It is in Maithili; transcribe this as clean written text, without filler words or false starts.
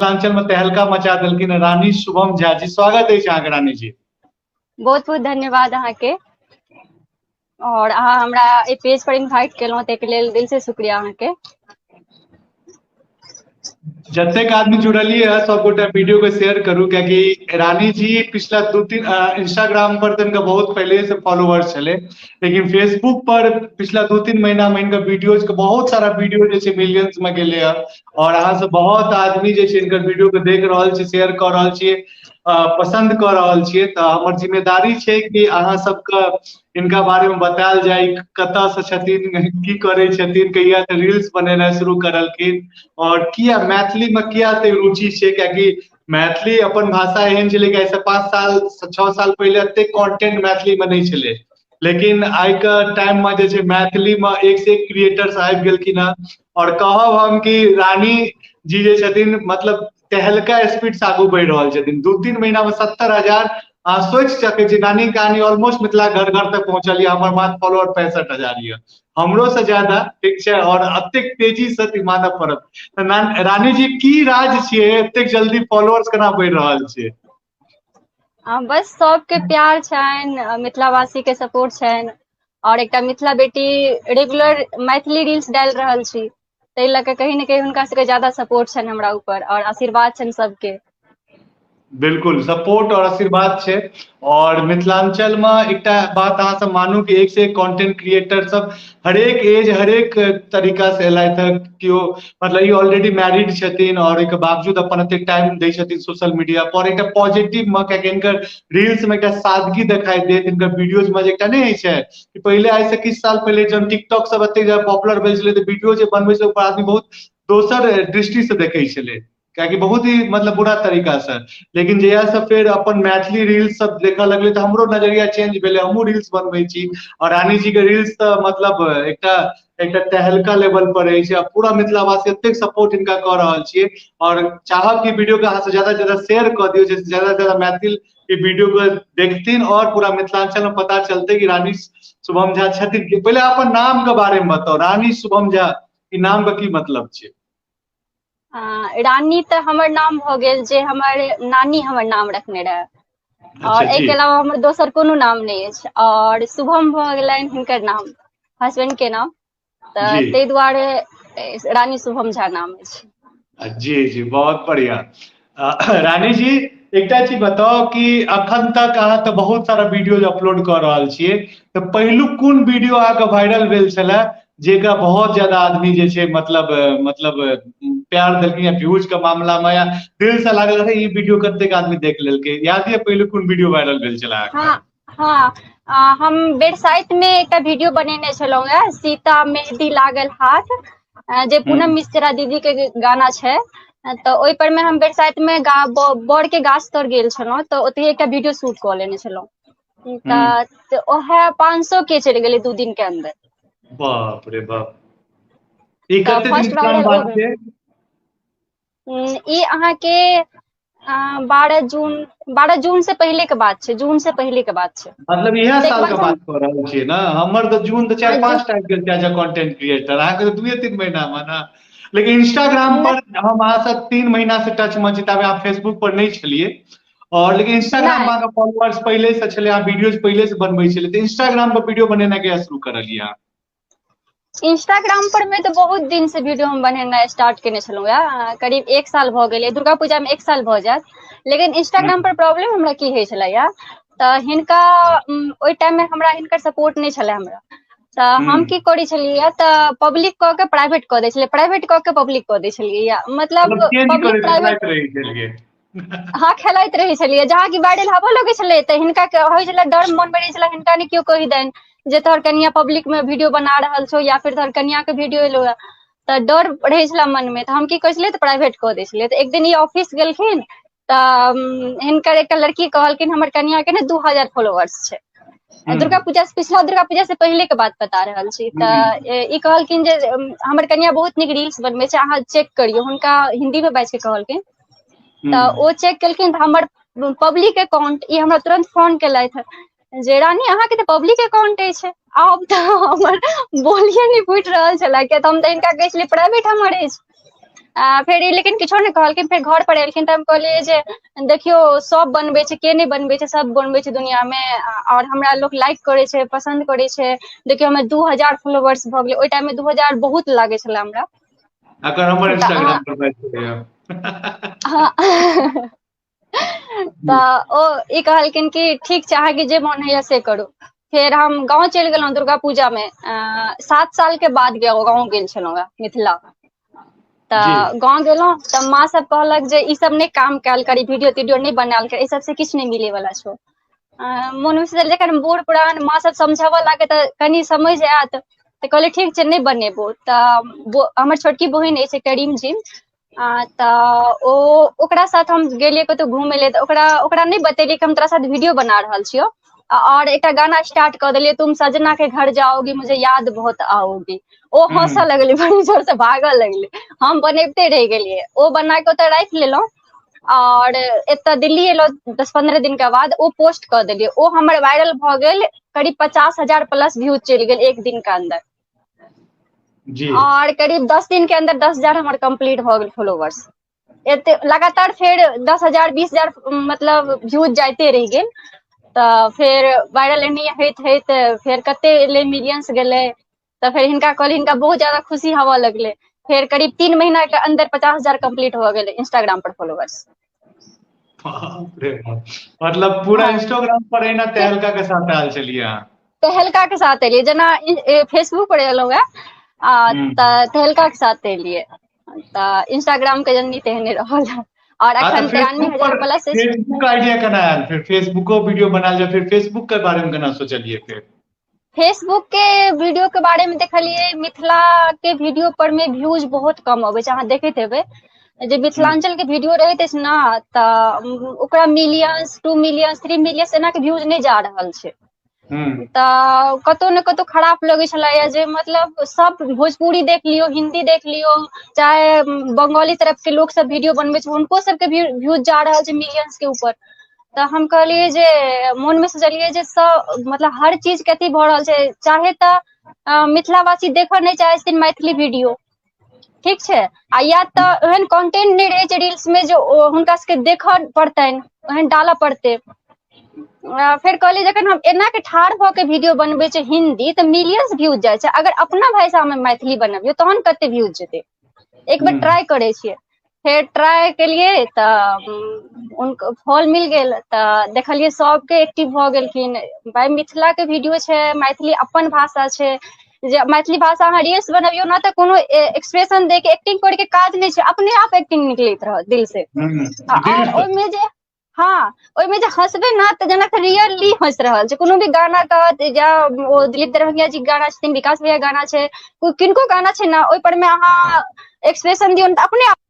मिथिलांचल में तहलका मचा देलखिन रानी शुभम झा जी। स्वागत है अहाँके रानी जी। बहुत बहुत धन्यवाद अहाँ के। और अहाँ हमरा ए पेज पर इनवाइट केलहुँ ताहिके लेल दिल से शुक्रिया अहाँ के। जतेक आदमी जुड़लिए है सब गोटा वीडियो के शेयर करू, क्योंकि रानी जी पिछला 2-3 इंस्टाग्राम पर तो इनका बहुत पहले से फॉलोअर्स चले, लेकिन फेसबुक पर पिछला 2-3 महीना में इनका वीडियोज के बहुत सारा वीडियो जैसे मिलियंस में गेले है। और अहाँ से बहुत आदमी जैसे इनकर वीडियो के देख रहा छे, शेयर कर रहा छे, पसंद कर रहा छे। तो हमार जिम्मेदारी है कि अहाँ सबके इनका बारे में बतायल जाए, कतऽ से छथिन, की करे छथिन, कहिया से रील्स बनेनाइ शुरू करलखिन, और किया मैथिली में किया ते रुचि है। क्योंकि मैथिली अपन भाषा एहन छलै कि ऐसे 5 साल 6 साल पहले एते कंटेंट मैथिली में नहीं छलै, लेकिन आई का टाइम में जैसे मैथिली में एक से एक क्रिएटर्स आबि गेलखिन है। और कहब हम कि रानी जी जे छथिन मतलब तहलका स्पीड से आगू बढ़ रहा छथिन। 2-3 महीना में 70,000 सोच सके छी। नानी कहानी ऑलमोस्ट मिथिला घर घर तक पहुंचल। हमर मात्र फॉलोअर 65,000 ये, हमरो से ज्यादा, ठीक है। और अत्यंत तेजी से तिमादा पड़त। रानी जी की राज छे, एतेक जल्दी फॉलोअर्स केना बढ़ रहल छे? बस सबके प्यार छनि, मिथिलावासी के सपोर्ट छनि, और एकटा मिथिला बेटी रेगुलर मैथिली रील्स डाल रहल छी, ताहि लऽ कऽ कहीं न कहीं हुनका सबके ज्यादा सपोर्ट छनि हमरा ऊपर, और आशीर्वाद छनि सबके। बिल्कुल सपोर्ट और आशीर्वाद छे। और मिथिलांचल में एक बात अहाँ सब मानू कि एक से एक कंटेंट क्रिएटर सब हरेक एज हरेक तरीका से एलथि है। क्यों मतलब ये ऑलरेडी मैरिड छथिन और एक बावजूद अपन एते टाइम दै छथिन सोशल मीडिया पर। एक पॉजिटिव में क्या इनकर रील्स में एक सादगी दिखाई देत, इनकर वीडियोज में एक नहीं है कि पहले आज से किछ साल पहले जब टिकटॉक सब एते पॉपुलर भेल छलै, तो वीडियो जे बनबै छलै आदमी बहुत दोसर दृष्टि से देखे छलै, क्या बहुत ही मतलब बुरा तरीका से। लेकिन जहिया से फिर अपन मैथिली रील्स सब देखा लगले तो हमरो नजरिया चेंज भेले, हमहू रील्स बनबै छी। और रानी जी के रील्स तो मतलब एक तहलका लेवल पर रहे छे। पूरा मिथिलावासी एतेक सपोर्ट इनका कर रहल छिए। और चाहब कि वीडियो के अहाँ से ज्यादा से ज्यादा शेयर कर दियो, जैसे ज्यादा से ज्यादा मैथिल के वीडियो को देखथिन और पूरा मिथिलांचल में पता चलते कि रानी शुभम झा छथिन। पहले अपन नाम के बारे में बताओ, रानी शुभम झा ई नाम का की मतलब छे? रानी तो हमर नाम भ गेल जे हमर नानी हमर नाम रखने रहे, अच्छा और जी। एके अलावा हमर दोसर कोनो नाम नहीं अछि। और शुभम भ गेलनि हिनकर नाम, हस्बैंड के नाम, जी ताहि दुआरे रानी शुभम झा नाम अछि। जी जी, बहुत बढ़िया। रानी जी एकटा चीज बताओ कि अखन तक अहाँ तो बहुत सारा वीडियो अपलोड कर रहल छिए, तो पहिलुक कोन वीडियो अहाँके वायरल भेल छलै जेका बहुत ज्यादा आदमी जे छे मतलब प्यार देलखिन, या व्यूज के मामला में, या दिल से लागल रहे ई वीडियो कतेक आदमी देख लेलकै? याद ये पहिलुक कोन वीडियो वायरल भेल छलै अहाँके? हाँ हाँ, हम वेबसाइट में एक वीडियो बनेने छलहुँ है, सीता मेहंदी लागल हाथ, जे पूनम मिश्रा दीदी के गाना छै। तो ओहि पर में हम वेबसाइट में बर के गाछ तर गेल छलहुँ, तो ओतही एक वीडियो शूट कऽ लेने छलहुँ। तो ओहे 500 के चलि गेलै 2 दिन के अंदर। बाप रे बाप, ई तो कते दिन फर्स्ट पुरान वायरल ओ बात छै? ई अहाँ के 12 जून से पहले के बात छै, जून से पहले के बात छै। मतलब इएह ताहिके साल के बाद बात कर रहल छियै ना? हमर तो जून तो हाँ 4-5 टाइम गेल छै एज अ कंटेंट क्रिएटर, अहाँके तो 2-3 महीना में ना। लेकिन इंस्टाग्राम नहीं पर हम अहाँ से 3 महीना से टच में छी, तबे अहाँ फेसबुक पर नहीं छलिए। और लेकिन इंस्टाग्राम में नहीं, अहाँके फॉलोअर्स पहले से छले, अहाँ वीडियोज पहले से बनबै छले, तो इंस्टाग्राम पर वीडियो बनेनाइ कहिया शुरू करलिए अहाँ? इंस्टाग्राम पर में तो बहुत दिन से वीडियो हम बनेनाइ स्टार्ट केने छलहुँ है, करीब 1 साल भ गेलै, दुर्गा पूजा में 1 साल भ जायत। लेकिन इंस्टाग्राम पर प्रॉब्लम हमरा की होइ छलै या, तो हिनका ओहि टाइम में हमरा हिनकर सपोर्ट नहीं छलै हमरा। तो हम की करै छलियै, तो पब्लिक कऽ के प्राइवेट कऽ दै छलियै, प्राइवेट कऽ के पब्लिक कऽ दै छलियै, या मतलब चेंज पब्लिक करैत प्राइवेट। खेलाइत रही छलिए। हाँ, खेलाइत रहे छलियै, जहाँ की वायरल हबऽ लगे छलै तऽ हिनका होइ छलै डर मन में रहै छलै, हिनका ने केओ कहि दैन जे तोहर कनिया पब्लिक में वीडियो बना रहल छौ, या फिर तोहर कनिया के वीडियो एलो है, तऽ डर रहै छलै मन में। तऽ हम की करै छलियै, तऽ प्राइवेट कऽ दै छलियै। तऽ एक दिन ई ऑफिस गेलखिन, तऽ हिनकर एकटा लड़की कहलखिन हमर कनिया के ने 2000 फॉलोअर्स छै। दुर्गा पूजा से, पिछला दुर्गा पूजा से पहले के बात बता रहल छी। तऽ ई कहलखिन जे हमर कनिया बहुत नीक रील्स बनबै छै, अहाँ चेक करियौ। हुनका हिंदी में बाजि के कहलखिन, तऽ ओ चेक केलखिन, तऽ हमर पब्लिक अकाउंट ई हमरा तुरंत फोन केलथि जे रानी अहाँके तऽ पब्लिक अकाउंट अछि। आब तऽ हमर बोलिए नहीं फूटि रहल छलै, किया तऽ हम तऽ हिनका कहै छलियै प्राइवेट हमर अछि। फिर लेकिन किछो नहीं कहलखिन। फिर घर पर एलखिन तऽ हम कहलिए जे देखियो सब बनबै छै, के नहीं बनबै छै, सब बनबै छै दुनिया में, और हमरा लोग लाइक करे छै, पसंद करे छै। देखियो हमें 2000 फॉलोवर्स भ गेलै, ओइ टाइम में 2000 बहुत लागे छले हमरा। अगर हमर इंस्टाग्राम पर मैच हाँ तऽ ओ ई कहलखिन कि ठीक छै, अहाँके जे मन होइए से करू। फिर हम गाँव चलि गेलहुँ दुर्गा पूजा में। 7 साल के बाद गाँव गेल छलहुँ मिथिला। तऽ गाँव गेलहुँ तऽ माँ सब कहलक जे ई सब नहीं काम कैल करी, वीडियो तीडियो नहीं बनायल कर, ई सबसे किछु नहीं मिले वाला छौ। मोन में सोचल जखन बूढ़ पुरान माँ सब समझाबऽ लागे तऽ कनी समझ आयत, तऽ कहलियै ठीक छै नहीं बनेबो। तऽ हमर छोटकी बहिन अछि एकटा रिमझिम, तऽ ओकरा साथ हम गेलियै कतौ घूमय ले, तऽ ओकरा नहीं बतेलियै कि हम तोरा साथ वीडियो बना रहल छियौ। और एक गाना स्टार्ट कर दिलिये, तुम सजना के घर जाओगी मुझे याद बहुत आओगी। ओ हंसऽ लगलै, बड़ी जोर से भागऽ लगलै, हम बनैबते रह गेलियै। ओ बना के ओतऽ राखि लेलहुँ, और एतऽ दिल्ली एलहुँ 10-15 दिन के बाद ओ पोस्ट कर देलियै। ओ हमर वायरल भऽ गेल, करीब 50,000 प्लस व्यूज चलि गेल एक दिन के अंदर। जी और करीब 10 दिन के अंदर 10,000 हमर कंप्लीट भऽ गेल फॉलोवर्स। एते लगातार फेर 10,000 20,000 मतलब व्यूज जाइते रहि गेल। तऽ फेर वायरल एनाहिये होइत होइत फेर कते एलै, मिलियंस गेलै। तऽ फिर हिनका कहलियै, हिनका बहुत ज्यादा खुशी हवऽ लगलै। फिर करीब 3 महीना के अंदर 50,000 कंप्लीट हो गेलै इंस्टाग्राम पर फॉलोवर्स। बाप रे बाप। मतलब पूरा हाँ इंस्टाग्राम पर एना तहलका के साथ आयल छलियै अहाँ। तहलका के साथ एलियै, जेना फेसबुक पर एलहुँ तऽ तहलका के साथ एलियै। तऽ इंस्टाग्राम के जर्नी तेहने रहल। और हाँ तो अखन फेसबुक 93,000 पर प्लस अछि। फेसबुक आइडिया केना आयल, फिर फेसबुको वीडियो बनायल जाय, फिर फेसबुक के बारे में केना सोचलियै फिर? फेसबुक के वीडियो के बारे में देखलियै, मिथिला के वीडियो पर में व्यूज बहुत कम अबै छै, अहाँ देखैत हेबै। जे मिथिलांचल के वीडियो रहैत अछि ने, तऽ ओकरा मिलियंस 2 मिलियंस 3 मिलियंस एना के व्यूज नहीं जा रहल छै। तऽ कतौ ने कतौ खराब लगै छलै, जे मतलब सब भोजपुरी देख लियौ, हिन्दी देख लियौ, चाहे बंगाली तरफ के लोग सब वीडियो बनबै छै, हुनको सबके व्यूज जा रहल छै मिलियंस के ऊपर। तऽ हम कहलियै जे मोन में सोचलियै जे सब मतलब हर चीज के अथी भऽ रहल छै, चाहे तऽ मिथिलावासी देखऽ नहीं चाहे छथिन मैथिली वीडियो, ठीक छै, आ या तऽ ओहन कंटेंट नहीं रहे छै रील्स में जो हुनका सबके देखऽ पड़तनि, ओहन डालऽ पड़तै। फिर कहलियै जखन हम एना के ठाढ़ भऽ के वीडियो बनबै छै हिन्दी, तऽ मिलियंस व्यूज जाइ छै, अगर अपना भाषा में मैथिली बनबियौ तहन कते व्यूज जेतै। एक बेर ट्राई करै छियै। फेर ट्राई केलियै तऽ फल मिल गेल, तऽ देखलियै सबके एक्टिव भऽ गेलखिन। भाय मिथिला के वीडियो छै, मैथिली अपन भाषा छै, जे मैथिली भाषा अहाँ रील्स बनबियौ ने तऽ कोनो एक्सप्रेशन दे के एक्टिंग करे के काज नहीं छै, अपने आप एक्टिंग निकलैत रहत दिल से। दिल और से। ओहिमे जे हाँ ओहिमे जे हँसबै ने तऽ जेना रियली हँस रहल छै। कोनो भी गाना कहत, या ओ दिलीप दरभंगिया जी गाना छथिन, विकास भैया गाना छै, किनको गाना छै ने, ओहि पर में अहाँ एक्सप्रेशन दियौ तऽ अपने आप